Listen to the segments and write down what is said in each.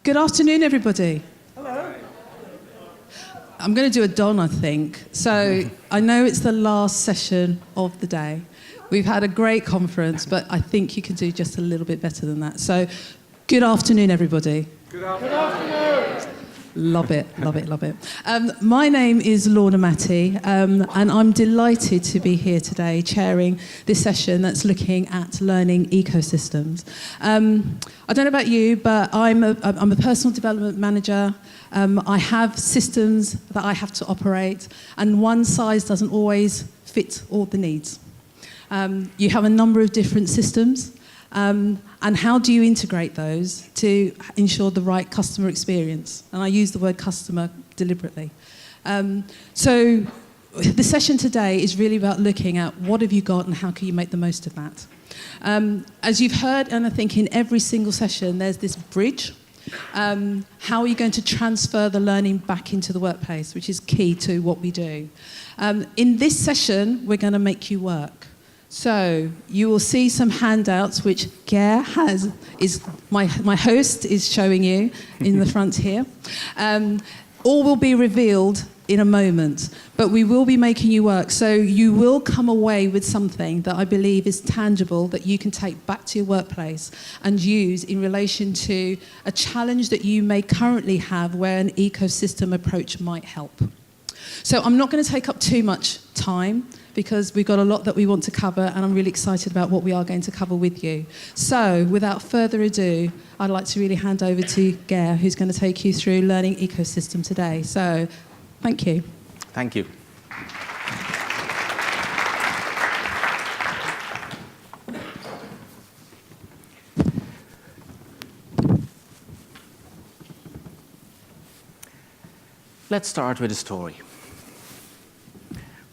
Good afternoon, everybody. Hello. I'm going to do a Don, I think. So I know it's the last session of the day. We've had a great conference, but I think you can do just a little bit better than that. So good afternoon, everybody. Good afternoon. Love it, love it, love it. My name is Lorna Matty, and I'm delighted to be here today chairing this session that's looking at learning ecosystems. I don't know about you, but I'm a personal development manager. I have systems that I have to operate, and one size doesn't always fit all the needs. You have a number of different systems. And how do you integrate those to ensure the right customer experience? And I use the word customer deliberately. So the session today is really about looking at what have you got and how can you make the most of that. As you've heard, and I think in every single session, there's this bridge. How are you going to transfer the learning back into the workplace, which is key to what we do. In this session, we're going to make you work. So you will see some handouts which Ger is my host is showing you in the front here. All will be revealed in a moment, but we will be making you work. So you will come away with something that I believe is tangible that you can take back to your workplace and use in relation to a challenge that you may currently have where an ecosystem approach might help. So I'm not going to take up too much time, because we've got a lot that we want to cover, and I'm really excited about what we are going to cover with you. So, without further ado, I'd like to really hand over to Ger, who's going to take you through learning ecosystem today. So, thank you. Thank you. Let's start with a story.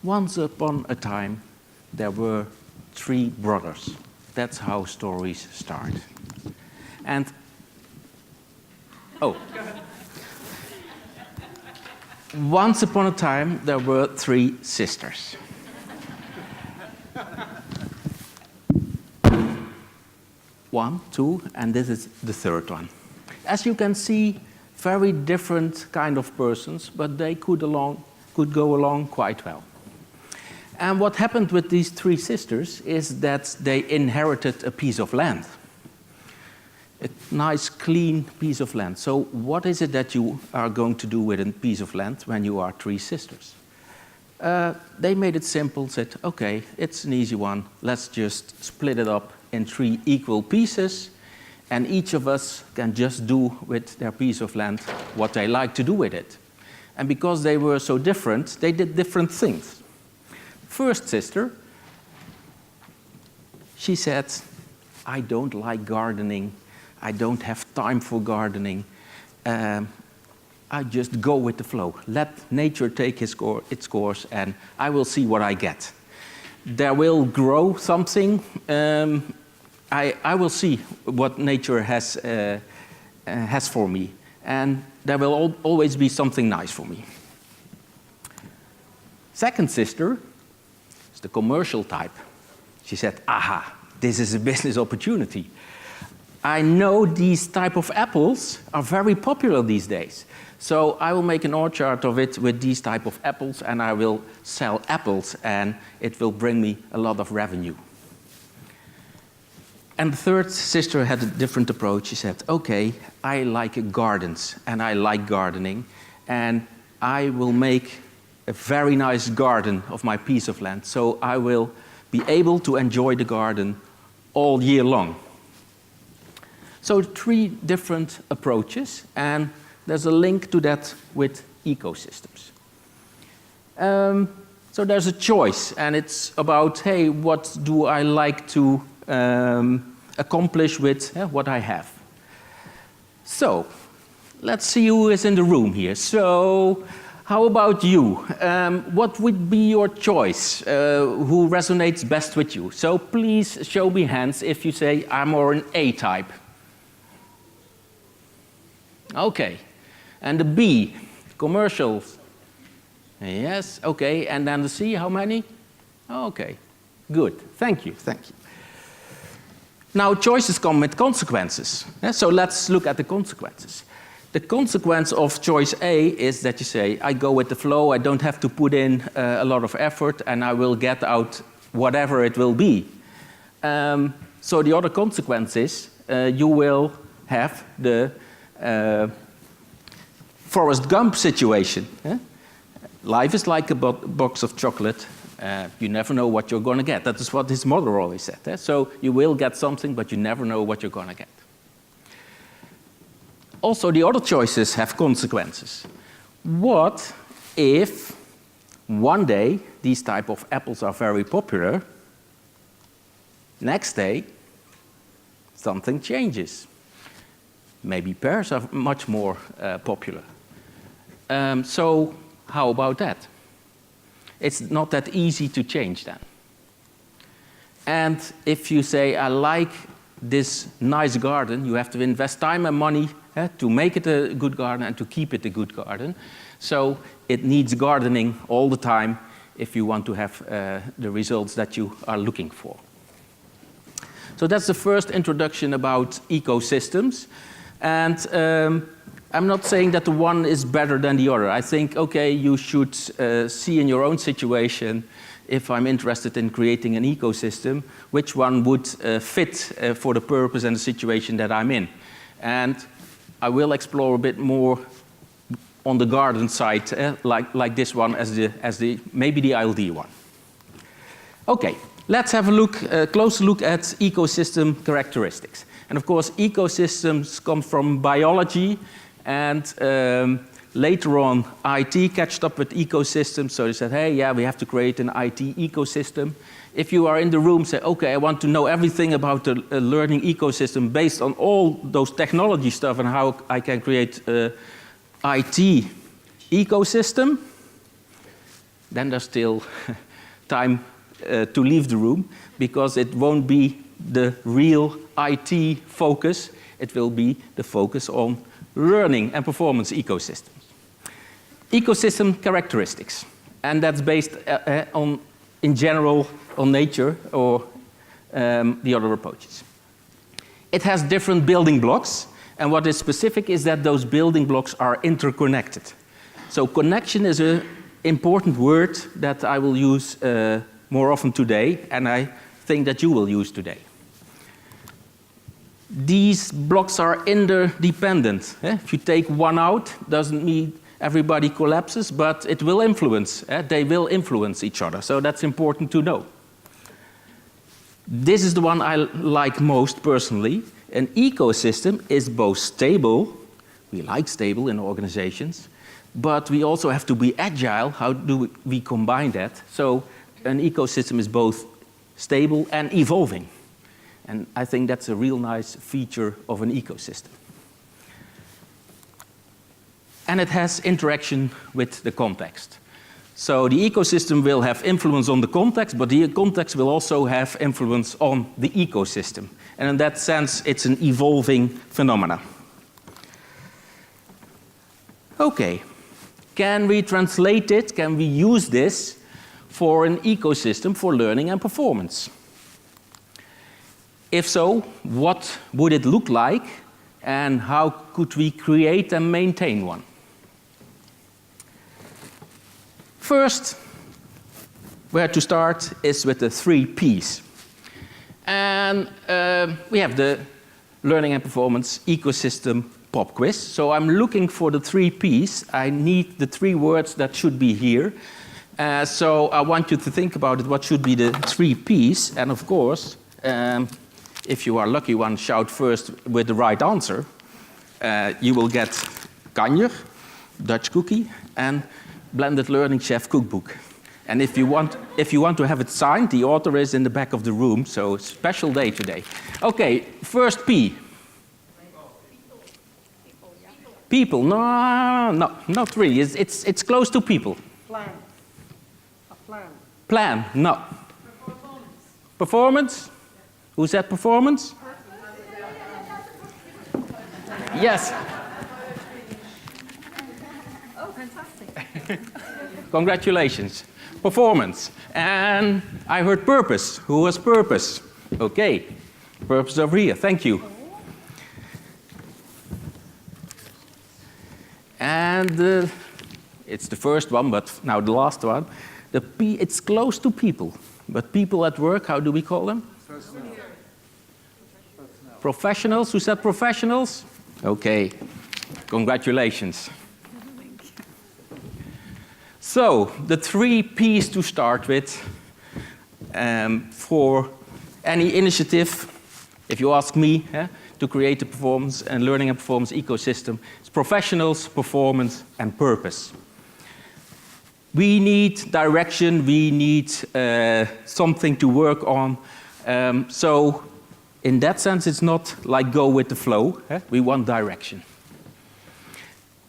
Once upon a time, there were 3 brothers. That's how stories start. And, once upon a time, there were 3 sisters. One, two, and this is the third one. As you can see, very different kind of persons, but they could go along quite well. And what happened with these 3 sisters is that they inherited a piece of land. A nice, clean piece of land. So what is it that you are going to do with a piece of land when you are 3 sisters? They made it simple, said, okay, it's an easy one. Let's just split it up in 3 equal pieces, and each of us can just do with their piece of land what they like to do with it. And because they were so different, they did different things. First sister, she said, I don't like gardening. I don't have time for gardening. I just go with the flow. Let nature take its course, and I will see what I get. There will grow something. I will see what nature has for me, and there will always be something nice for me. Second sister, the commercial type. She said, aha, this is a business opportunity. I know these type of apples are very popular these days. So I will make an orchard of it with these type of apples, and I will sell apples, and it will bring me a lot of revenue. And the third sister had a different approach. She said, okay, I like gardens, and I like gardening, and I will make a very nice garden of my piece of land, so I will be able to enjoy the garden all year long. So 3 different approaches, and there's a link to that with ecosystems. So there's a choice, and it's about, hey, what do I like to accomplish with what I have? So let's see who is in the room here. So how about you? What would be your choice? Who resonates best with you? So please show me hands if you say, I'm more an A type. Okay. And the B, commercials. Yes, okay. And then the C, how many? Okay. Good. Thank you. Thank you. Now, choices come with consequences. So let's look at the consequences. The consequence of choice A is that you say, I go with the flow, I don't have to put in a lot of effort, and I will get out whatever it will be. So the other consequence is you will have the Forrest Gump situation. Life is like a box of chocolate. You never know what you're going to get. That is what his mother always said. So you will get something, but you never know what you're going to get. Also, the other choices have consequences. What if one day these type of apples are very popular, next day something changes? Maybe pears are much more popular. So how about that? It's not that easy to change then. And if you say, I like this nice garden, you have to invest time and money to make it a good garden and to keep it a good garden. So it needs gardening all the time if you want to have the results that you are looking for. So that's the first introduction about ecosystems. And I'm not saying that the one is better than the other. I think, okay, you should see in your own situation, if I'm interested in creating an ecosystem, which one would fit for the purpose and the situation that I'm in. And I will explore a bit more on the garden side, like this one as maybe the ILD one. Okay, let's have a closer look at ecosystem characteristics. And of course, ecosystems come from biology, and later on, IT catched up with ecosystems, so they said, hey, yeah, we have to create an IT ecosystem. If you are in the room, say, okay, I want to know everything about the learning ecosystem based on all those technology stuff and how I can create an IT ecosystem, then there's still time to leave the room, because it won't be the real IT focus. It will be the focus on learning and performance ecosystems. Ecosystem characteristics, and that's based in general on nature or the other approaches. It has different building blocks, and what is specific is that those building blocks are interconnected. So connection is an important word that I will use more often today, and I think that you will use today. These blocks are interdependent. If you take one out, doesn't mean everybody collapses, but it will influence. They will influence each other, so that's important to know. This is the one I like most personally. An ecosystem is both stable, we like stable in organizations, but we also have to be agile. How do we combine that? So an ecosystem is both stable and evolving. And I think that's a real nice feature of an ecosystem. And it has interaction with the context. So the ecosystem will have influence on the context, but the context will also have influence on the ecosystem. And in that sense, it's an evolving phenomena. Okay, can we translate it? Can we use this for an ecosystem for learning and performance? If so, what would it look like, and how could we create and maintain one? First, where to start is with the 3 Ps. And we have the learning and performance ecosystem pop quiz. So I'm looking for the 3 Ps. I need the 3 words that should be here. So I want you to think about it, what should be the 3 Ps. And of course, if you are lucky one, shout first with the right answer. You will get kanjer, Dutch cookie, and blended learning chef cookbook. And if you want to have it signed, the author is in the back of the room, so it's a special day today. Okay, first P. People. No, not really. It's close to people. Plan. A plan. Plan. No. Performance. Who said performance? Yes. Oh, fantastic. Congratulations. Performance. And I heard purpose. Who was purpose? Okay. Purpose over here. Thank you. And it's the first one, but now the last one. The P, it's close to people. But people at work, how do we call them? Professionals. Who said professionals? Okay. Congratulations. So, the 3 Ps to start with for any initiative, if you ask me, to create a performance and learning and performance ecosystem, it's professionals, performance, and purpose. We need direction, we need something to work on. So, in that sense, it's not like go with the flow. We want direction.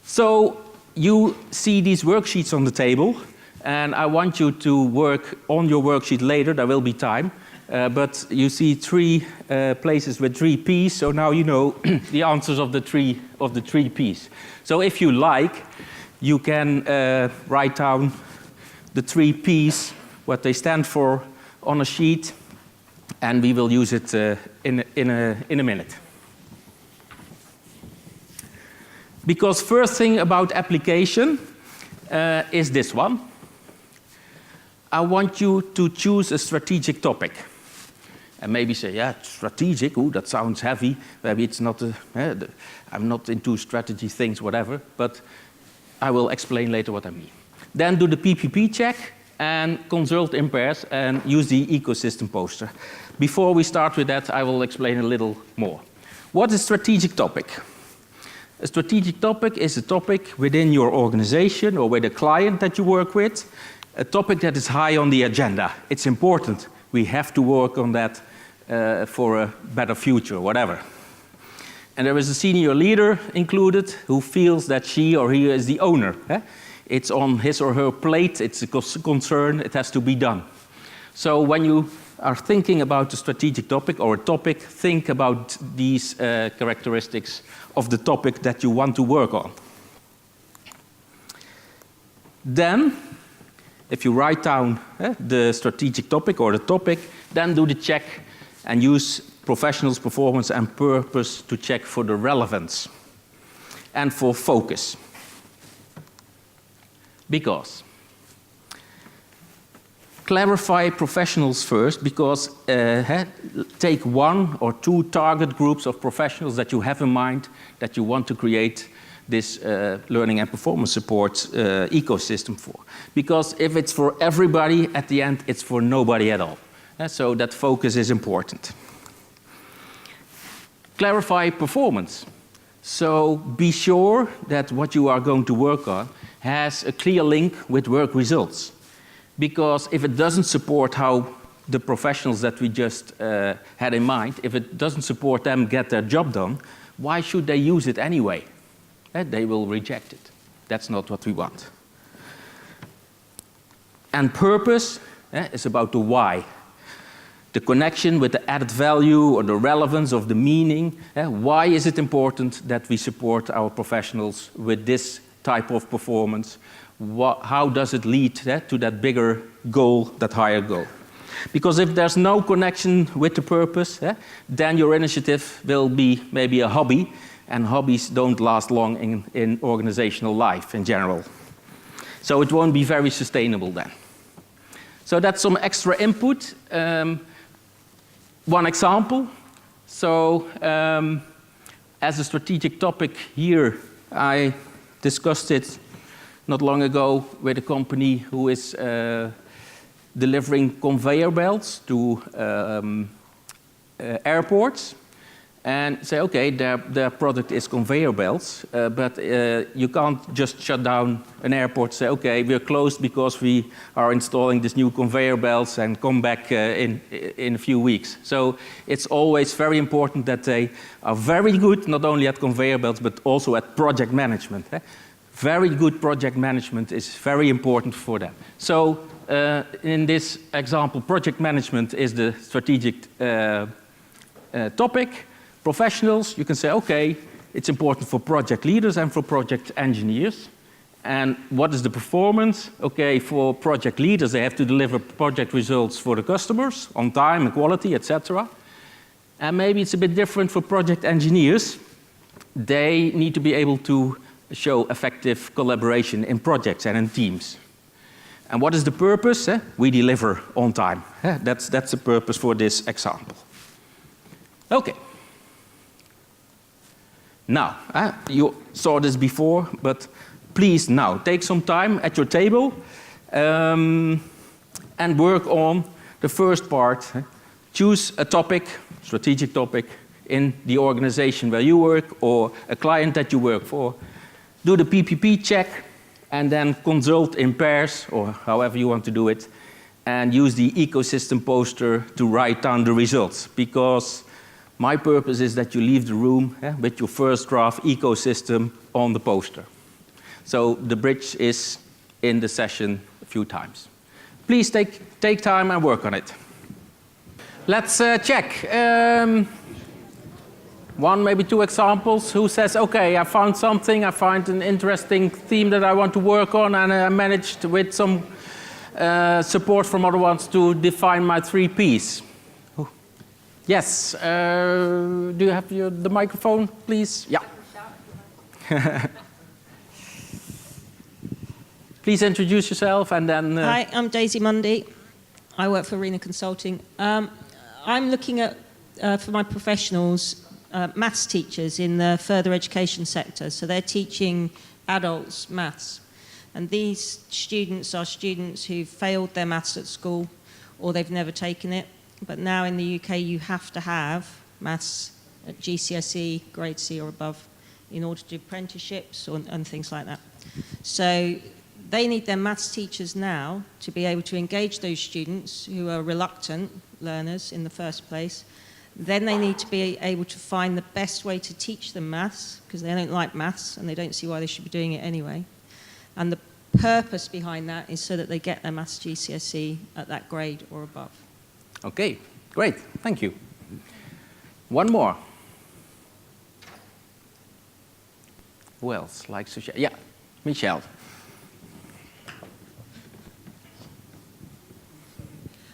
So, you see these worksheets on the table, and I want you to work on your worksheet later. There will be time. But you see 3 places with 3 Ps, so now you know the answers of the 3 Ps. So if you like, you can write down the 3 Ps, what they stand for, on a sheet, and we will use it in a minute. Because first thing about application is this one. I want you to choose a strategic topic. And maybe say, yeah, strategic, ooh, that sounds heavy. Maybe it's not, I'm not into strategy things, whatever. But I will explain later what I mean. Then do the PPP check and consult in pairs and use the ecosystem poster. Before we start with that, I will explain a little more. What is a strategic topic? A strategic topic is a topic within your organization or with a client that you work with, a topic that is high on the agenda. It's important. We have to work on that for a better future, whatever. And there is a senior leader included who feels that she or he is the owner. It's on his or her plate, it's a concern, it has to be done. So when you are thinking about a strategic topic or a topic, think about these characteristics of the topic that you want to work on. Then, if you write down the strategic topic or the topic, then do the check and use professionals, performance, and purpose to check for the relevance and for focus. Because clarify professionals first, because take 1 or 2 target groups of professionals that you have in mind that you want to create this learning and performance support ecosystem for. Because if it's for everybody, at the end, it's for nobody at all. So that focus is important. Clarify performance. So be sure that what you are going to work on has a clear link with work results. Because if it doesn't support how the professionals that we just had in mind, if it doesn't support them get their job done, why should they use it anyway? They will reject it. That's not what we want. And purpose is about the why. The connection with the added value or the relevance of the meaning. Why is it important that we support our professionals with this type of performance? How does it lead to that bigger goal, that higher goal? Because if there's no connection with the purpose, then your initiative will be maybe a hobby, and hobbies don't last long in organizational life in general. So it won't be very sustainable then. So that's some extra input. One example. So as a strategic topic here, I discussed it not long ago with a company who is delivering conveyor belts to airports. And say, okay, their product is conveyor belts, but you can't just shut down an airport and say, okay, we're closed because we are installing this new conveyor belts and come back in a few weeks. So it's always very important that they are very good, not only at conveyor belts, but also at project management. Very good project management is very important for them. So in this example, project management is the strategic topic. Professionals, you can say, okay, it's important for project leaders and for project engineers. And what is the performance? Okay, for project leaders, they have to deliver project results for the customers on time and quality, etc. And maybe it's a bit different for project engineers. They need to be able to show effective collaboration in projects and in teams. And what is the purpose? We deliver on time. That's the purpose for this example. Okay. Now, you saw this before, but please now take some time at your table and work on the first part. Choose a topic, strategic topic, in the organization where you work or a client that you work for. Do the PPP check and then consult in pairs or however you want to do it, and use the ecosystem poster to write down the results, because my purpose is that you leave the room with your first draft ecosystem on the poster. So the bridge is in the session a few times. Please take time and work on it. Let's check. One, maybe two examples. Who says, okay, I found something, I find an interesting theme that I want to work on, and I managed with some support from other ones to define my 3 Ps. Oh. Yes, do you have the microphone, please? Yeah. Please introduce yourself and then... Hi, I'm Daisy Mundy. I work for Arena Consulting. I'm looking at, for my professionals, maths teachers in the further education sector. So they're teaching adults maths. And these students are students who've failed their maths at school or they've never taken it. But now in the UK, you have to have maths at GCSE, grade C or above, in order to do apprenticeships and things like that. So they need their maths teachers now to be able to engage those students who are reluctant learners in the first place. Then they need to be able to find the best way to teach them maths, because they don't like maths and they don't see why they should be doing it anyway. And the purpose behind that is so that they get their maths GCSE at that grade or above. Okay, great, thank you. One more. Who else likes to share? Yeah, Michelle.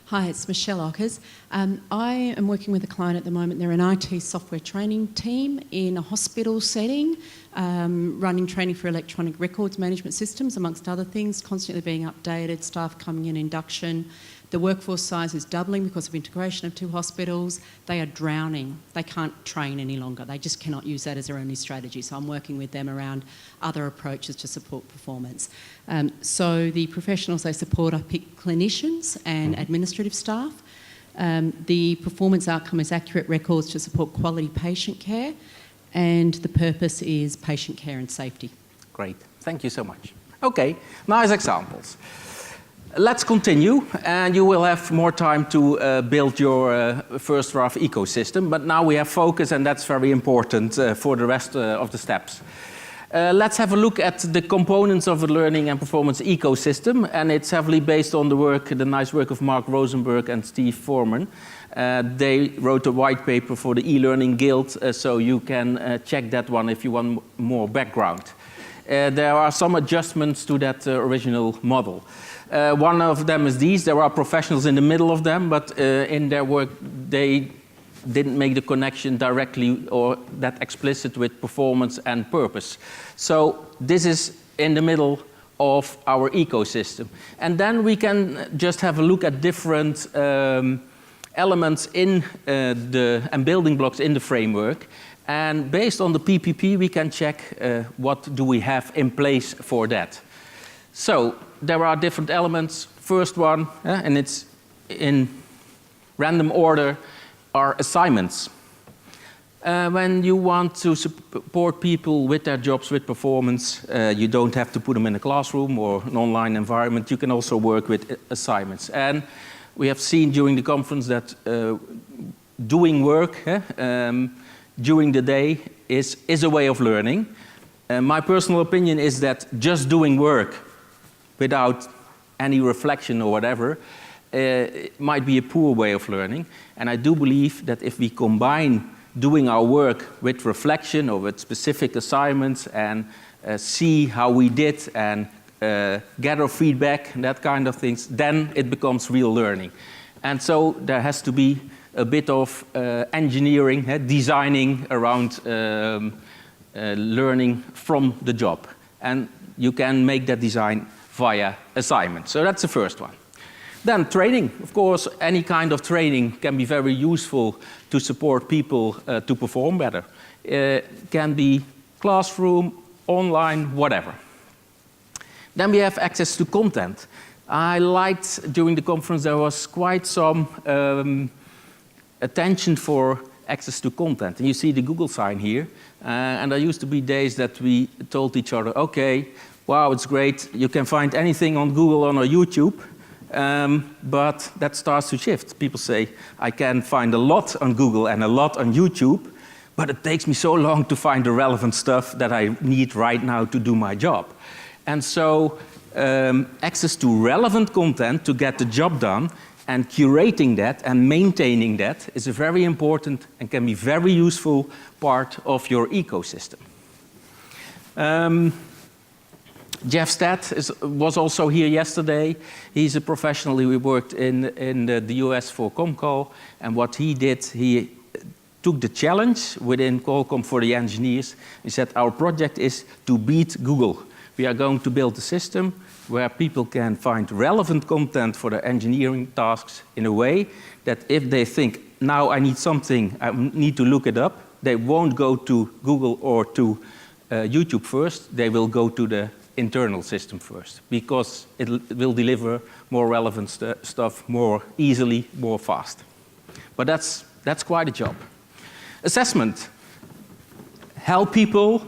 Hi, it's Michelle Ockers. I am working with a client at the moment. They're an IT software training team in a hospital setting, running training for electronic records management systems, amongst other things, constantly being updated, staff coming in induction. The workforce size is doubling because of integration of 2 hospitals. They are drowning. They can't train any longer. They just cannot use that as their only strategy. So I'm working with them around other approaches to support performance. So the professionals they support are clinicians and administrative staff. The performance outcome is accurate records to support quality patient care, and the purpose is patient care and safety. Great, thank you so much. Okay, nice examples. Let's continue, and you will have more time to build your first draft ecosystem, but now we have focus, and that's very important for the rest of the steps. Let's have a look at the components of a learning and performance ecosystem, and it's heavily based on the nice work of Mark Rosenberg and Steve Foreman. They wrote a white paper for the e-learning guild, so you can check that one if you want more background. There are some adjustments to that original model. One of them is these. There are professionals in the middle of them, but in their work they didn't make the connection directly or that explicit with performance and purpose. So this is in the middle of our ecosystem. And then we can just have a look at different elements in and building blocks in the framework. And based on the PPP, we can check what do we have in place for that. So there are different elements. First one, and it's in random order, are assignments. When you want to support people with their jobs, with performance, you don't have to put them in a classroom or an online environment. You can also work with assignments. And we have seen during the conference that doing work during the day is a way of learning. My personal opinion is that just doing work without any reflection or whatever it might be a poor way of learning. And I do believe that if we combine doing our work with reflection or with specific assignments and see how we did and gather feedback and that kind of things, then it becomes real learning. And so there has to be a bit of engineering, designing around learning from the job. And you can make that design via assignment. So that's the first one. Then training. Of course, any kind of training can be very useful to support people to perform better. Can be classroom, online, whatever. Then we have access to content. I liked during the conference there was quite some attention for access to content. And you see the Google sign here. And there used to be days that we told each other, okay, wow, it's great. You can find anything on Google or on YouTube. But that starts to shift. People say, I can find a lot on Google and a lot on YouTube, but it takes me so long to find the relevant stuff that I need right now to do my job. And so access to relevant content to get the job done and curating that and maintaining that is a very important and can be very useful part of your ecosystem. Jeff Stadt was also here yesterday. He's a professional. He worked in the US for Comcall. And what he did, he took the challenge within Qualcomm for the engineers. He said, our project is to beat Google. We are going to build a system where people can find relevant content for their engineering tasks in a way that if they think, now I need something, I need to look it up, they won't go to Google or to YouTube first. They will go to the internal system first, because it will deliver more relevant stuff more easily, more fast. But that's quite a job. Assessment. Help people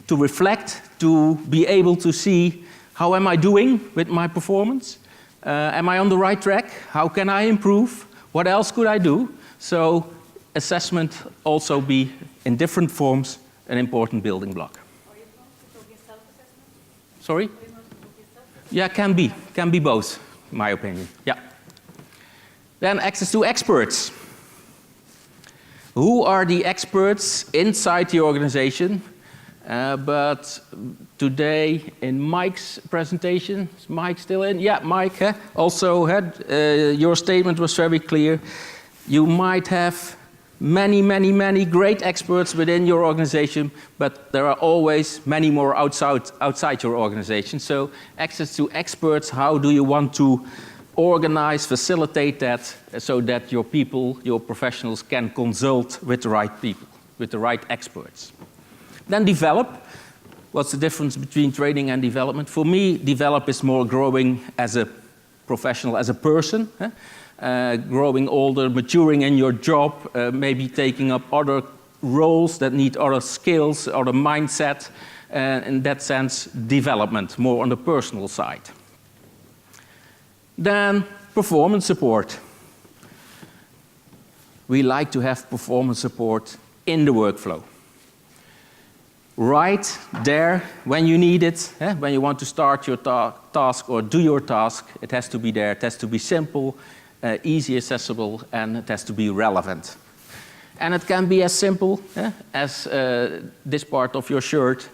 to reflect, to be able to see how am I doing with my performance? Am I on the right track? How can I improve? What else could I do? So assessment also be in different forms an important building block. Sorry? Yeah, can be both, in my opinion. Yeah. Then access to experts. Who are the experts inside the organization? But today, in Mike's presentation, is Mike still in? Yeah, Mike also had, your statement was very clear. You might have many great experts within your organization, but there are always many more outside your organization. So access to experts, how do you want to organize, facilitate that so that your people, your professionals can consult with the right people, with the right experts. Then develop. What's the difference between training and development? For me, develop is more growing as a professional, as a person. Growing older, maturing in your job, maybe taking up other roles that need other skills, other mindset, in that sense, development, more on the personal side. Then performance support. We like to have performance support in the workflow. Right there when you need it, when you want to start your task or do your task, it has to be there, it has to be simple, easy accessible, and it has to be relevant. And it can be as simple as this part of your shirt.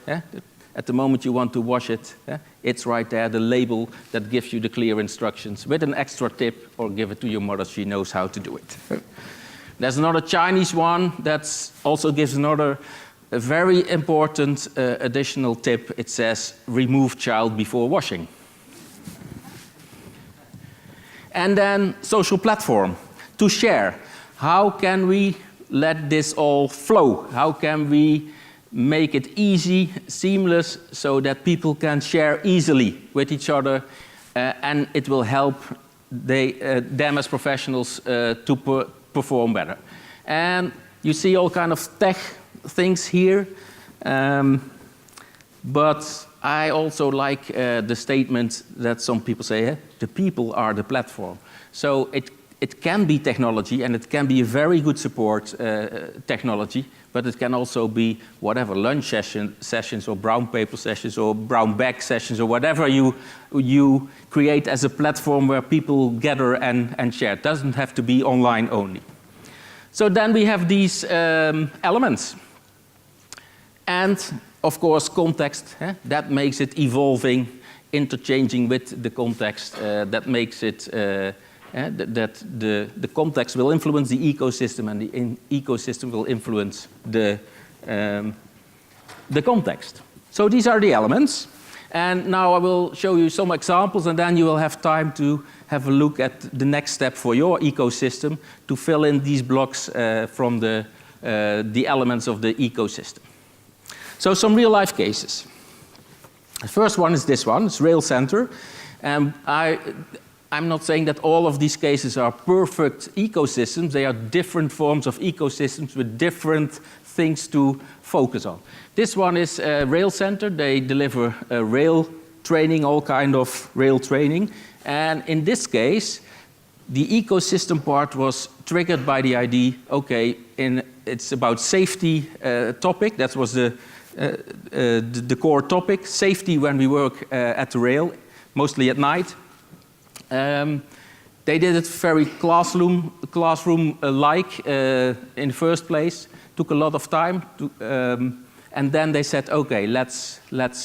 At the moment you want to wash it, it's right there, the label that gives you the clear instructions with an extra tip, or give it to your mother, she knows how to do it. There's another Chinese one that also gives another a very important additional tip. It says, remove child before washing. And then social platform, to share. How can we let this all flow? How can we make it easy, seamless, so that people can share easily with each other, and it will help them as professionals to perform better. And you see all kind of tech things here, but I also like the statement that some people say, the people are the platform. So it can be technology, and it can be a very good support technology, but it can also be whatever, lunch sessions or brown paper sessions or brown bag sessions or whatever you create as a platform where people gather and share. It doesn't have to be online only. So then we have these elements. And of course, context, that makes it evolving, interchanging with the context, that makes it that the context will influence the ecosystem, and the ecosystem will influence the the context. So these are the elements. And now I will show you some examples, and then you will have time to have a look at the next step for your ecosystem to fill in these blocks from the elements of the ecosystem. So some real-life cases. The first one is this one. It's Rail Center. And I'm not saying that all of these cases are perfect ecosystems. They are different forms of ecosystems with different things to focus on. This one is Rail Center. They deliver rail training, all kind of rail training. And in this case, the ecosystem part was triggered by the idea, okay, it's about safety topic. That was the core topic, safety when we work at the rail, mostly at night. They did it very classroom-like in the first place. Took a lot of time, and then they said, okay, let's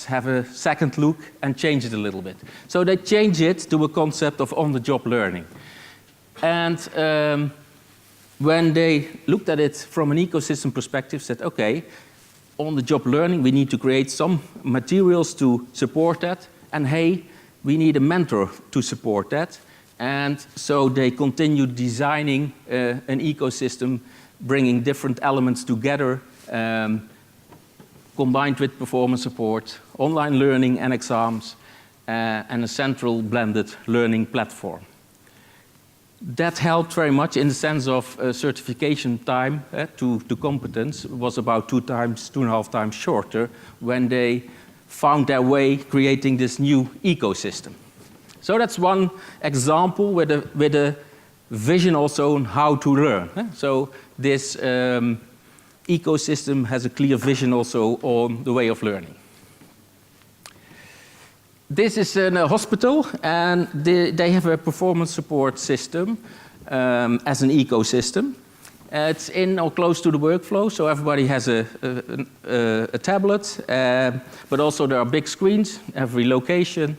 have a second look and change it a little bit. So they changed it to a concept of on-the-job learning. And when they looked at it from an ecosystem perspective, said, okay, on-the-job learning, we need to create some materials to support that, and hey, we need a mentor to support that. And so they continued designing an ecosystem, bringing different elements together, combined with performance support, online learning and exams, and a central blended learning platform. That helped very much in the sense of certification time to competence was about 2.5 times shorter when they found their way creating this new ecosystem. So that's one example with a vision also on how to learn. So this ecosystem has a clear vision also on the way of learning. This is a hospital, and they have a performance support system as an ecosystem. It's in or close to the workflow, so everybody has a tablet, but also there are big screens, every location,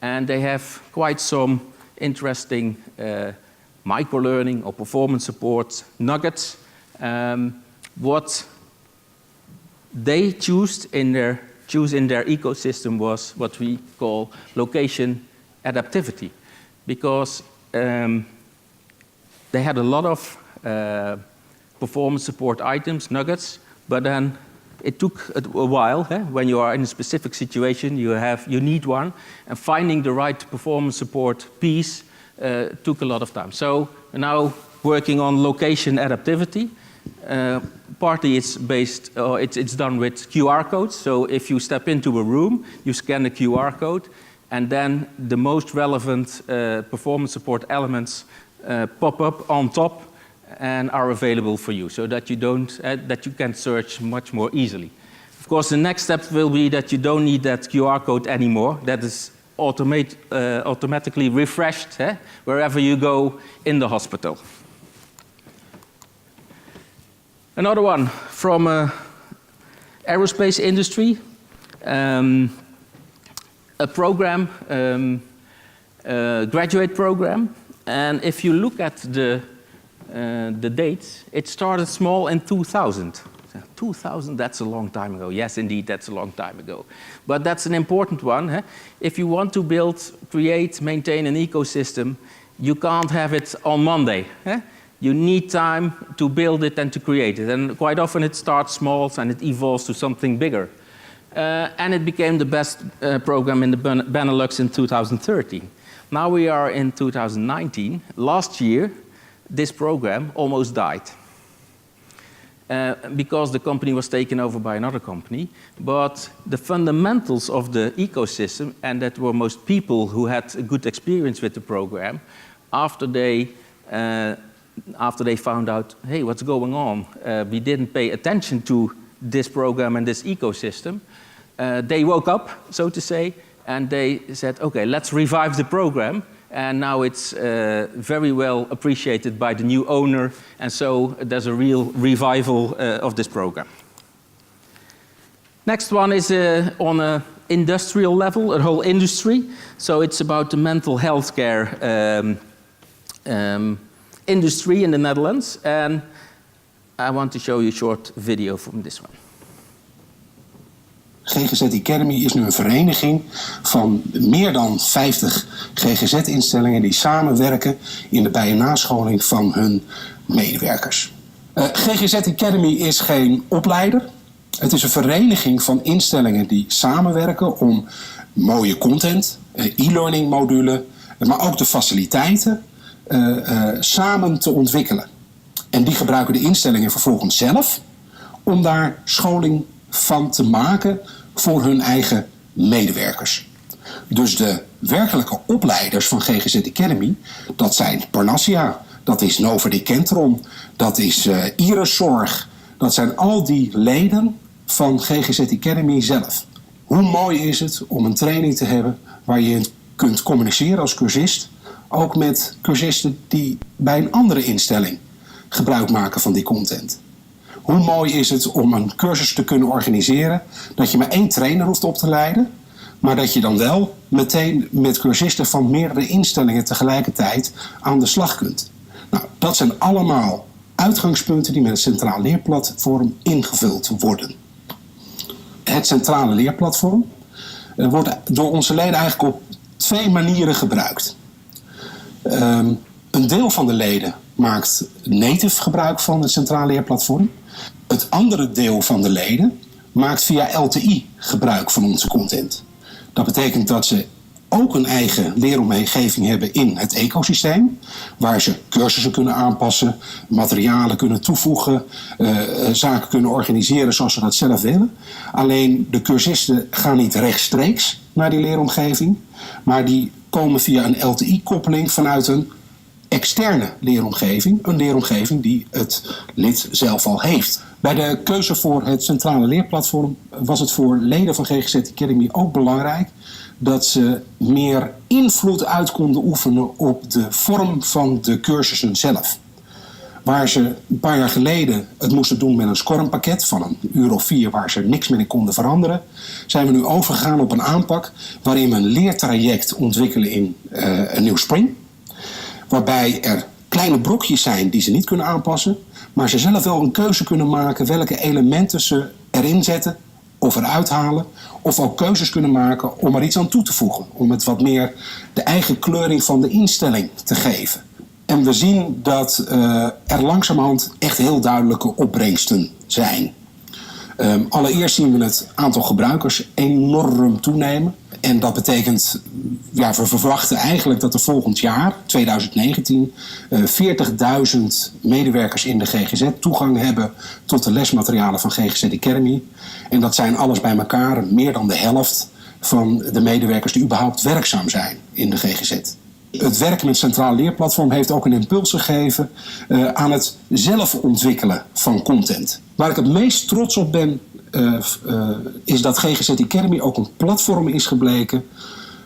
and they have quite some interesting micro-learning or performance support nuggets. What they choose in their ecosystem was what we call location adaptivity, because they had a lot of performance support items, nuggets, but then it took a while. When you are in a specific situation, you need one, and finding the right performance support piece took a lot of time. So now working on location adaptivity. Partly it's based, it's done with QR codes. So if you step into a room, you scan the QR code, and then the most relevant performance support elements pop up on top and are available for you, so that you can search much more easily. Of course, the next step will be that you don't need that QR code anymore. That is automatically refreshed wherever you go in the hospital. Another one from aerospace industry, a program, graduate program, and if you look at the dates, it started small in 2000. 2000, that's a long time ago. Yes, indeed, that's a long time ago. But that's an important one. If you want to build, create, maintain an ecosystem, you can't have it on Monday. You need time to build it and to create it. And quite often it starts small and it evolves to something bigger. And it became the best program in the Benelux in 2013. Now we are in 2019. Last year, this program almost died. Because the company was taken over by another company. But the fundamentals of the ecosystem, and that were most people who had a good experience with the program, after they found out, hey, what's going on? We didn't pay attention to this program and this ecosystem. They woke up, so to say, and they said, okay, let's revive the program. And now it's very well appreciated by the new owner, and so there's a real revival of this program. Next one is on an industrial level, a whole industry. So it's about the mental health care industry in the Netherlands, and I want to show you a short video from this one. GGZ Academy is nu een vereniging van meer dan 50 GGZ-instellingen die samenwerken in de bij- en nascholing van hun medewerkers. GGZ Academy is geen opleider. Het is een vereniging van instellingen die samenwerken om mooie content, e-learning modulen, maar ook de faciliteiten samen te ontwikkelen. En die gebruiken de instellingen vervolgens zelf om daar scholing van te maken voor hun eigen medewerkers. Dus de werkelijke opleiders van GGZ Academy, dat zijn Parnassia, dat is Nova Decentron, dat is Iriszorg. Dat zijn al die leden van GGZ Academy zelf. Hoe mooi is het om een training te hebben waar je kunt communiceren als cursist, ook met cursisten die bij een andere instelling gebruik maken van die content. Hoe mooi is het om een cursus te kunnen organiseren dat je maar 1 trainer hoeft op te leiden, maar dat je dan wel meteen met cursisten van meerdere instellingen tegelijkertijd aan de slag kunt. Nou, dat zijn allemaal uitgangspunten die met het Centraal Leerplatform ingevuld worden. Het Centrale Leerplatform wordt door onze leden eigenlijk op 2 manieren gebruikt. Een deel van de leden maakt native gebruik van het Centraal Leerplatform. Het andere deel van de leden maakt via LTI gebruik van onze content. Dat betekent dat ze ook een eigen leeromgeving hebben in het ecosysteem, waar ze cursussen kunnen aanpassen, materialen kunnen toevoegen, zaken kunnen organiseren zoals ze dat zelf willen. Alleen de cursisten gaan niet rechtstreeks naar die leeromgeving, maar die komen via een LTI-koppeling vanuit een externe leeromgeving, een leeromgeving die het lid zelf al heeft. Bij de keuze voor het Centrale Leerplatform was het voor leden van GGZ Academy ook belangrijk dat ze meer invloed uit konden oefenen op de vorm van de cursussen zelf. Waar ze een paar jaar geleden het moesten doen met een scormpakket van een uur of 4 waar ze niks meer in konden veranderen, zijn we nu overgegaan op een aanpak waarin we een leertraject ontwikkelen in aNewSpring. Waarbij er kleine brokjes zijn die ze niet kunnen aanpassen, maar ze zelf wel een keuze kunnen maken welke elementen ze erin zetten of eruit halen, of ook keuzes kunnen maken om er iets aan toe te voegen, om het wat meer de eigen kleuring van de instelling te geven. En we zien dat er langzamerhand echt heel duidelijke opbrengsten zijn. Allereerst zien we het aantal gebruikers enorm toenemen. En dat betekent, ja, we verwachten eigenlijk dat er volgend jaar, 2019, 40.000 medewerkers in de GGZ toegang hebben tot de lesmaterialen van GGZ Academy. En dat zijn alles bij elkaar meer dan de helft van de medewerkers die überhaupt werkzaam zijn in de GGZ. Het werken met het Centraal Leerplatform heeft ook een impuls gegeven aan het zelf ontwikkelen van content. Waar ik het meest trots op ben, is dat GGZ Academy ook een platform is gebleken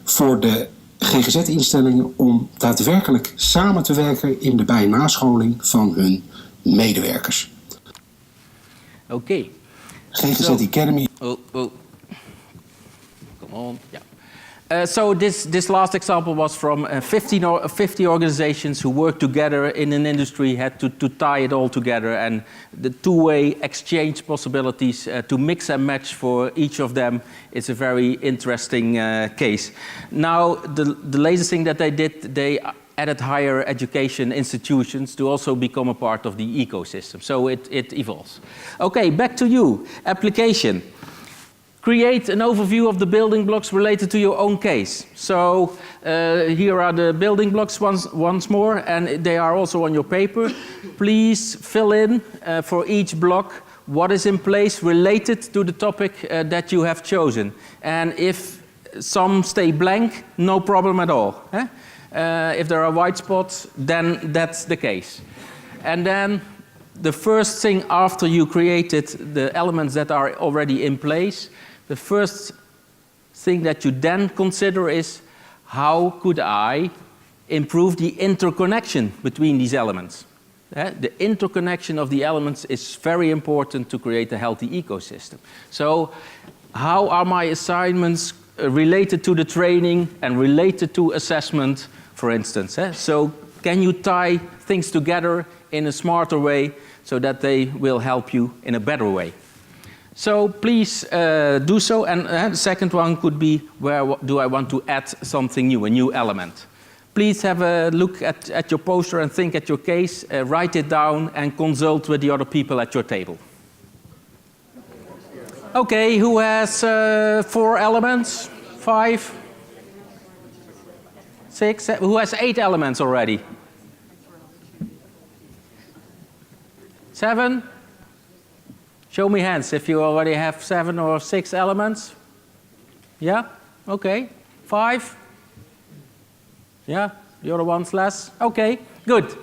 voor de GGZ-instellingen om daadwerkelijk samen te werken in de bij- en nascholing van hun medewerkers. Okay. GGZ Academy. Come on. Yeah. So this last example was from 50 organizations who work together in an industry, had to tie it all together, and the two-way exchange possibilities to mix and match for each of them is a very interesting case. Now, the latest thing that they did, they added higher education institutions to also become a part of the ecosystem. So it evolves. Okay, back to you. Application. Create an overview of the building blocks related to your own case. So here are the building blocks once more, and they are also on your paper. Please fill in for each block what is in place related to the topic that you have chosen. And if some stay blank, no problem at all. If there are white spots, then that's the case. And then the first thing after you created the elements that are already in place, the first thing that you then consider is, how could I improve the interconnection between these elements? The interconnection of the elements is very important to create a healthy ecosystem. So how are my assignments related to the training and related to assessment, for instance? So can you tie things together in a smarter way so that they will help you in a better way? So please do so. And the second one could be, where do I want to add something new, a new element? Please have a look at your poster and think at your case, write it down and consult with the other people at your table. Okay, who has 4 elements? 5? 6? Who has 8 elements already? 7? Show me hands if you already have 7 or 6 elements. Yeah? Okay. 5? Yeah? The other one's less? Okay, good.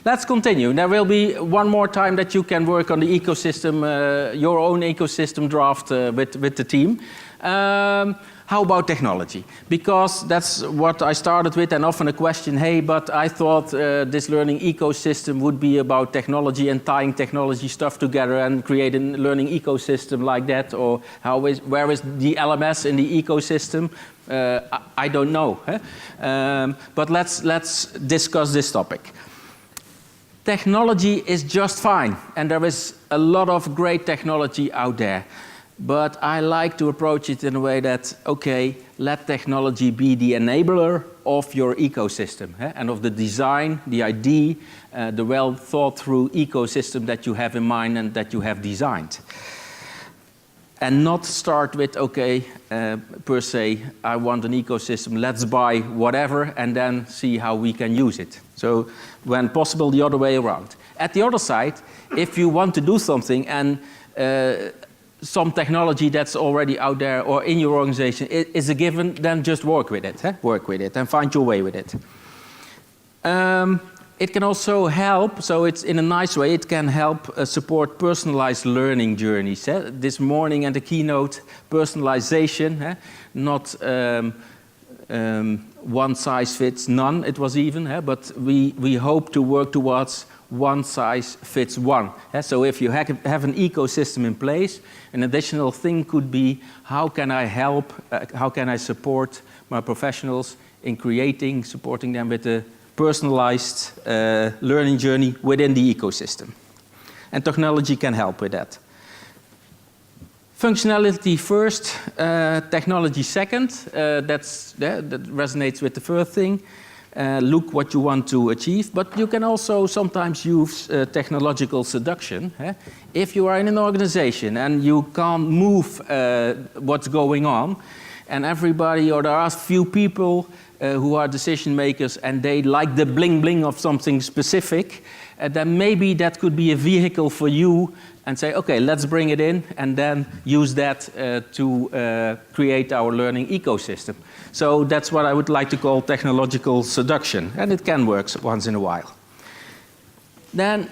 Let's continue. There will be one more time that you can work on the ecosystem, your own ecosystem draft with the team. How about technology? Because that's what I started with, and often a question, hey, but I thought this learning ecosystem would be about technology and tying technology stuff together and creating a learning ecosystem like that, or where is the LMS in the ecosystem? I don't know. But let's discuss this topic. Technology is just fine, and there is a lot of great technology out there. But I like to approach it in a way that, okay, let technology be the enabler of your ecosystem, and of the design, the idea, the well thought through ecosystem that you have in mind and that you have designed. And not start with, okay, per se, I want an ecosystem, let's buy whatever and then see how we can use it. So when possible, the other way around. At the other side, if you want to do something and some technology that's already out there or in your organization is a given, then just work with it. Work with it and find your way with it. It can also help, so it's in a nice way, it can help support personalized learning journeys. This morning and the keynote, personalization, not one size fits none, it was even, but we hope to work towards one size fits one. So if you have an ecosystem in place, an additional thing could be, how can I help, how can I support my professionals in supporting them with a personalized learning journey within the ecosystem. And technology can help with that. Functionality first, technology second. That resonates with the first thing. Look what you want to achieve, but you can also sometimes use technological seduction. If you are in an organization and you can't move what's going on, and everybody, or there are few people who are decision makers and they like the bling bling of something specific, then maybe that could be a vehicle for you and say, okay, let's bring it in and then use that to create our learning ecosystem. So that's what I would like to call technological seduction, and it can work once in a while. Then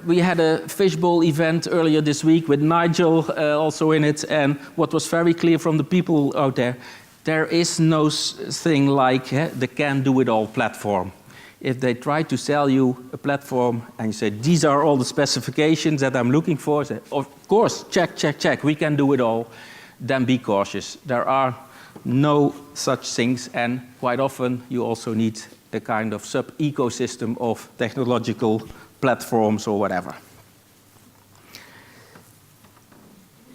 we had a fishbowl event earlier this week with Nigel also in it, and what was very clear from the people out there, there is no thing like the can-do-it-all platform. If they try to sell you a platform and you say, these are all the specifications that I'm looking for, say, of course, check, check, check, we can do it all, then be cautious. There are no such things, and quite often you also need a kind of sub-ecosystem of technological platforms or whatever.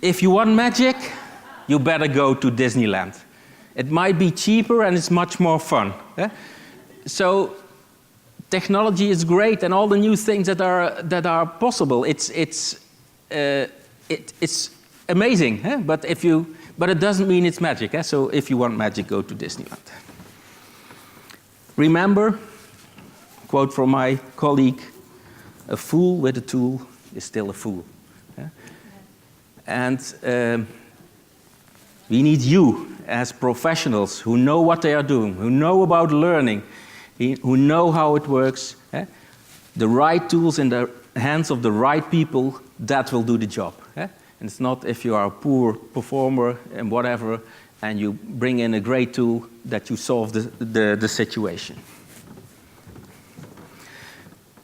If you want magic, you better go to Disneyland. It might be cheaper and it's much more fun. So technology is great, and all the new things that are possible, it's amazing. But it doesn't mean it's magic. So if you want magic, go to Disneyland. Remember, quote from my colleague, a fool with a tool is still a fool. And we need you as professionals who know what they are doing, who know about learning, who know how it works. The right tools in the hands of the right people, that will do the job. And it's not if you are a poor performer and whatever, and you bring in a great tool that you solve the situation.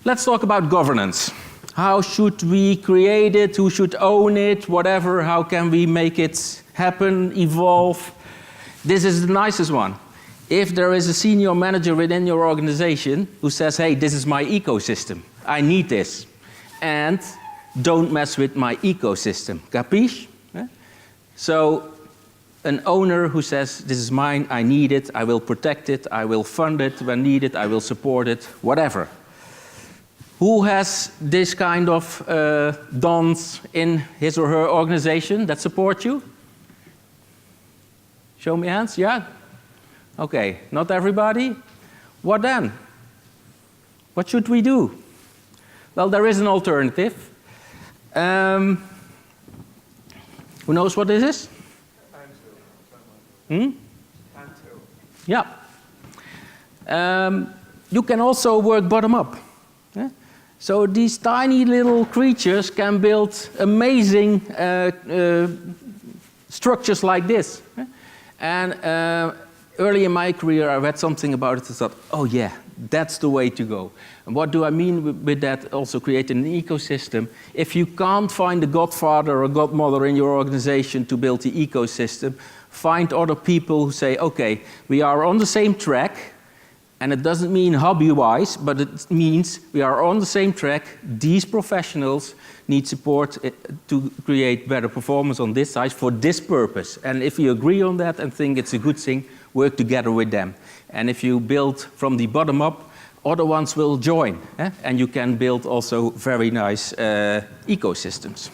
Let's talk about governance. How should we create it? Who should own it? Whatever. How can we make it happen, evolve? This is the nicest one. If there is a senior manager within your organization who says, hey, this is my ecosystem, I need this, and don't mess with my ecosystem. Capiche? So an owner who says, this is mine, I need it, I will protect it, I will fund it when needed, I will support it, whatever. Who has this kind of dons in his or her organization that support you? Show me hands, yeah? Okay, not everybody? What then? What should we do? Well, there is an alternative. Who knows what this is? Yeah. You can also work bottom up. Yeah? So these tiny little creatures can build amazing structures like this. Yeah? And early in my career, I read something about it and thought, oh yeah, that's the way to go. And what do I mean with that? Also creating an ecosystem. If you can't find a godfather or godmother in your organization to build the ecosystem, find other people who say, okay, we are on the same track, and it doesn't mean hobby-wise, but it means we are on the same track. These professionals need support to create better performance on this side for this purpose. And if you agree on that and think it's a good thing, work together with them. And if you build from the bottom up, other ones will join. And you can build also very nice ecosystems.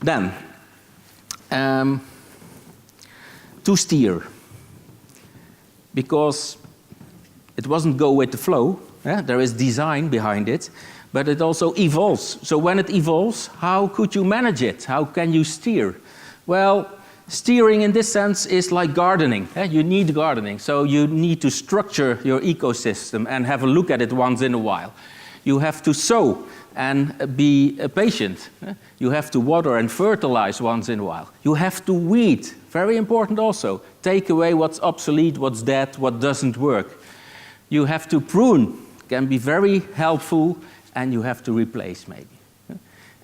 Then, to steer. Because it wasn't go with the flow. There is design behind it, but it also evolves. So when it evolves, how could you manage it? How can you steer? Well, steering in this sense is like gardening. You need gardening, so you need to structure your ecosystem and have a look at it once in a while. You have to sow and be patient. You have to water and fertilize once in a while. You have to weed, very important also. Take away what's obsolete, what's dead, what doesn't work. You have to prune, can be very helpful, and you have to replace maybe.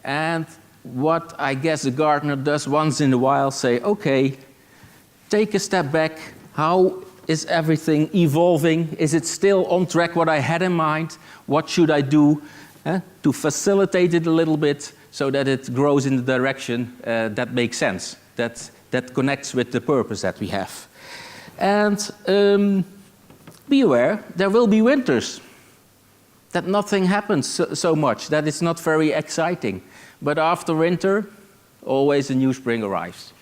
And what I guess a gardener does once in a while, say, okay, take a step back. How is everything evolving? Is it still on track what I had in mind? What should I do to facilitate it a little bit so that it grows in the direction that makes sense, that connects with the purpose that we have? And be aware, there will be winters that nothing happens so much, that it's not very exciting. But after winter, always a new spring arrives.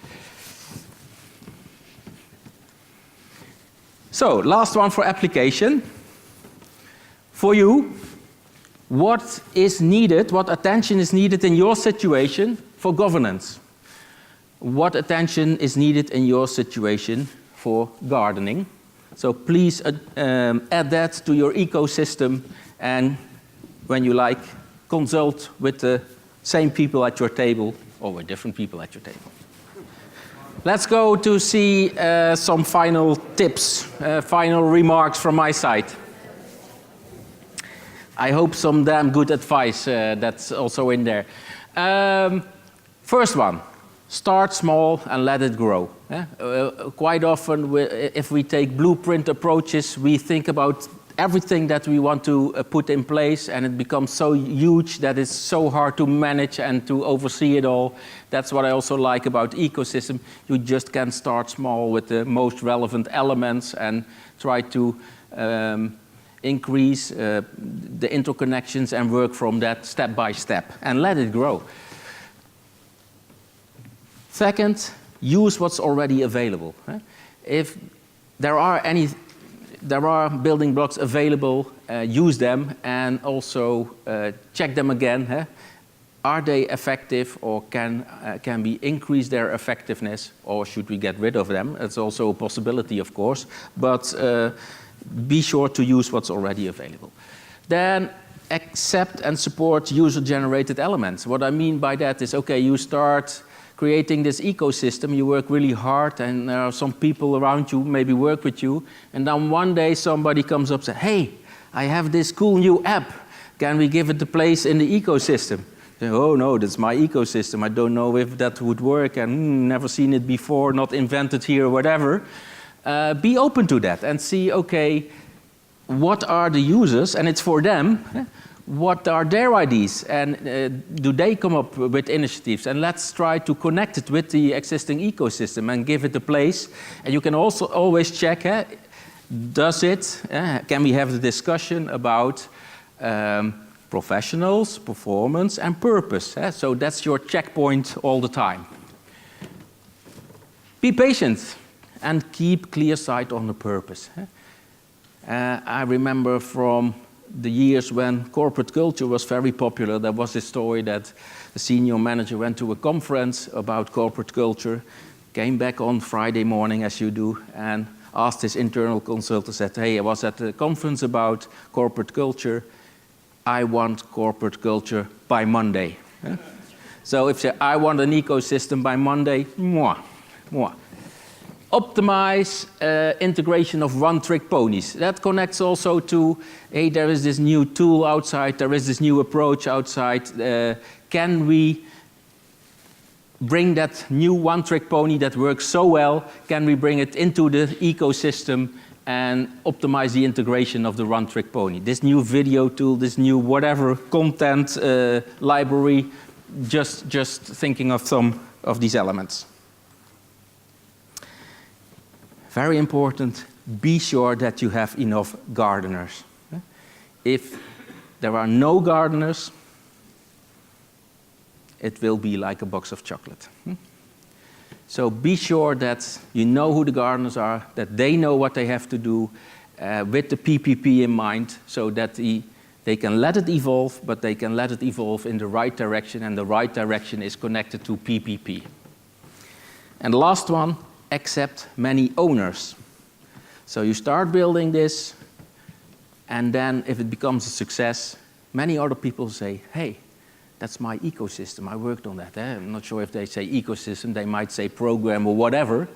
So, last one for application. For you, what is needed, what attention is needed in your situation for governance? What attention is needed in your situation for gardening? So please add that to your ecosystem, and when you like, consult with the same people at your table or with different people at your table. Let's go to see some final tips, final remarks from my side. I hope some damn good advice that's also in there. First one. Start small and let it grow. Quite often, if we take blueprint approaches, we think about everything that we want to put in place, and it becomes so huge that it's so hard to manage and to oversee it all. That's what I also like about ecosystem. You just can start small with the most relevant elements and try to increase the interconnections and work from that step by step and let it grow. Second, use what's already available. If there are building blocks available, use them, and also check them again. Are they effective, or can we increase their effectiveness, or should we get rid of them? It's also a possibility, of course, but be sure to use what's already available. Then accept and support user-generated elements. What I mean by that is, okay, you start creating this ecosystem, you work really hard, and there are some people around you maybe work with you, and then one day somebody comes up and says, hey, I have this cool new app, can we give it a place in the ecosystem? Say, oh no, that's my ecosystem, I don't know if that would work, and never seen it before, not invented here or whatever. Be open to that and see, okay, what are the users, and it's for them, what are their ideas, and do they come up with initiatives? And let's try to connect it with the existing ecosystem and give it a place. And you can also always check, does it, can we have the discussion about professionals, performance, and purpose? So that's your checkpoint all the time. Be patient and keep clear sight on the purpose. I remember from the years when corporate culture was very popular, there was this story that the senior manager went to a conference about corporate culture, came back on Friday morning, as you do, and asked his internal consultant, said, hey, I was at a conference about corporate culture. I want corporate culture by Monday. So if you say, I want an ecosystem by Monday, mwah, mwah. Optimize integration of one-trick ponies. That connects also to, hey, there is this new tool outside, there is this new approach outside. Can we bring that new one-trick pony that works so well, can we bring it into the ecosystem and optimize the integration of the one-trick pony? This new video tool, this new whatever content library, just thinking of some of these elements. Very important, be sure that you have enough gardeners. If there are no gardeners, it will be like a box of chocolate. So be sure that you know who the gardeners are, that they know what they have to do with the PPP in mind, so that they can let it evolve, but they can let it evolve in the right direction, and the right direction is connected to PPP. And the last one, accept many owners. So you start building this, and then if it becomes a success, many other people say, hey, that's my ecosystem, I worked on that. I'm not sure if they say ecosystem, they might say program or whatever.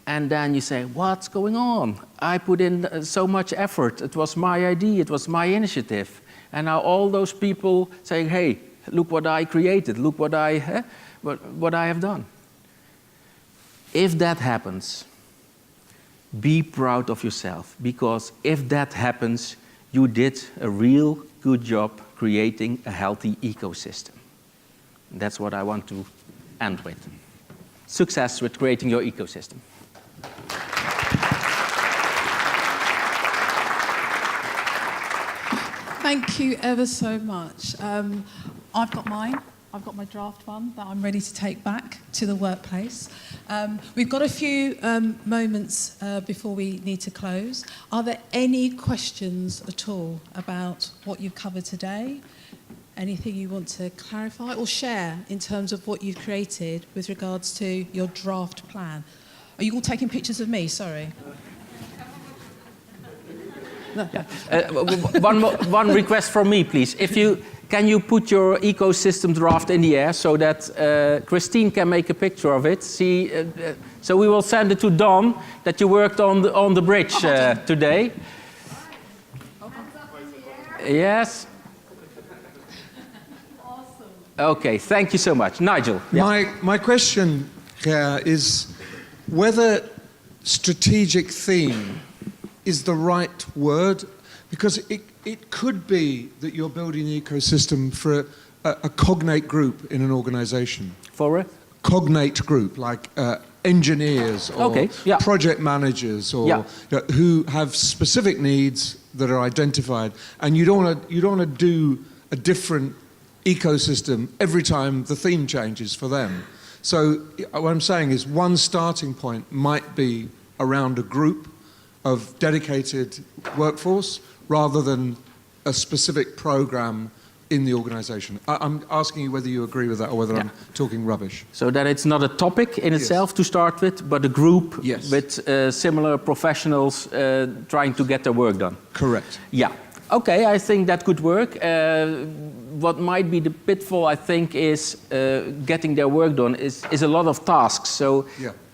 And then you say, what's going on? I put in so much effort, it was my idea, it was my initiative. And now all those people saying, hey, look what I created, look what I have done. If that happens, be proud of yourself, because if that happens, you did a real good job creating a healthy ecosystem. That's what I want to end with. Success with creating your ecosystem. Thank you ever so much. I've got mine. I've got my draft one that I'm ready to take back to the workplace. We've got a few moments before we need to close. Are there any questions at all about what you've covered today? Anything you want to clarify or share in terms of what you've created with regards to your draft plan? Are you all taking pictures of me? Sorry. No. One request from me, please. Can you put your ecosystem draft in the air so that Christine can make a picture of it? See, so we will send it to Don that you worked on the bridge today. Yes. Awesome. Okay, thank you so much. Nigel. Yeah. My question, Ger, is whether strategic theme is the right word, because it could be that you're building an ecosystem for a cognate group in an organization. For a cognate group, like engineers or project managers, or who have specific needs that are identified, and you don't want to do a different ecosystem every time the theme changes for them. So what I'm saying is one starting point might be around a group of dedicated workforce rather than a specific program in the organization. I'm asking you whether you agree with that or whether I'm talking rubbish. So that it's not a topic in itself to start with, but a group with similar professionals trying to get their work done. Correct. Yeah. Okay, I think that could work. What might be the pitfall, I think, is getting their work done is a lot of tasks. So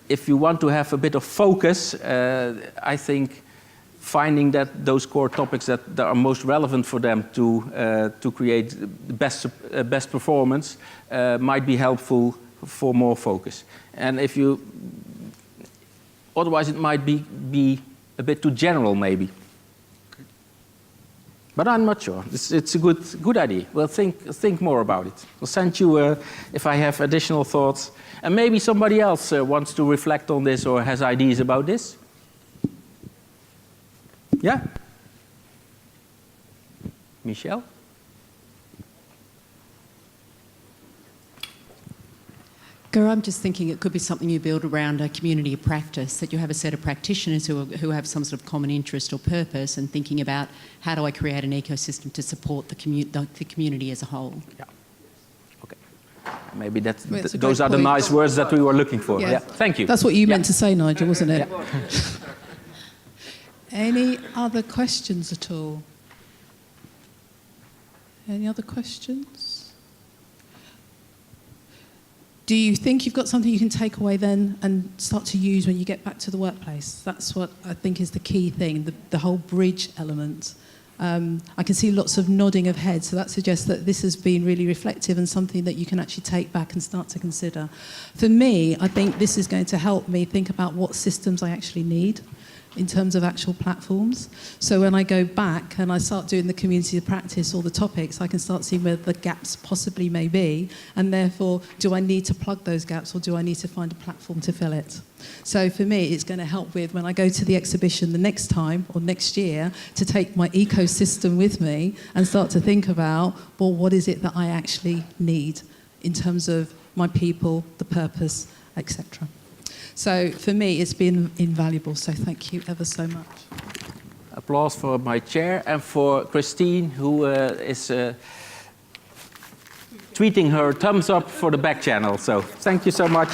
if you want to have a bit of focus, I think finding those core topics that are most relevant for them to create the best performance might be helpful for more focus. And if you, otherwise it might be a bit too general maybe. But I'm not sure. It's a good idea. We'll think more about it. I'll send you if I have additional thoughts. And maybe somebody else wants to reflect on this or has ideas about this. Yeah? Michelle? Ger, I'm just thinking it could be something you build around a community of practice, that you have a set of practitioners who have some sort of common interest or purpose, and thinking about how do I create an ecosystem to support the community as a whole. Yeah. Okay. Maybe Well, those are the nice words that we were looking for. Yeah. Yeah. Thank you. That's what you meant to say, Nigel, wasn't it? Yeah. Any other questions at all? Any other questions? Do you think you've got something you can take away then and start to use when you get back to the workplace? That's what I think is the key thing, the whole bridge element. I can see lots of nodding of heads, so that suggests that this has been really reflective and something that you can actually take back and start to consider. For me, I think this is going to help me think about what systems I actually need in terms of actual platforms. So when I go back and I start doing the community of practice or the topics, I can start seeing where the gaps possibly may be, and therefore, do I need to plug those gaps or do I need to find a platform to fill it? So for me, it's going to help with when I go to the exhibition the next time or next year to take my ecosystem with me and start to think about, well, what is it that I actually need in terms of my people, the purpose, etc. So for me, it's been invaluable. So thank you ever so much. Applause for my chair and for Christine, who is tweeting her thumbs up for the back channel. So thank you so much.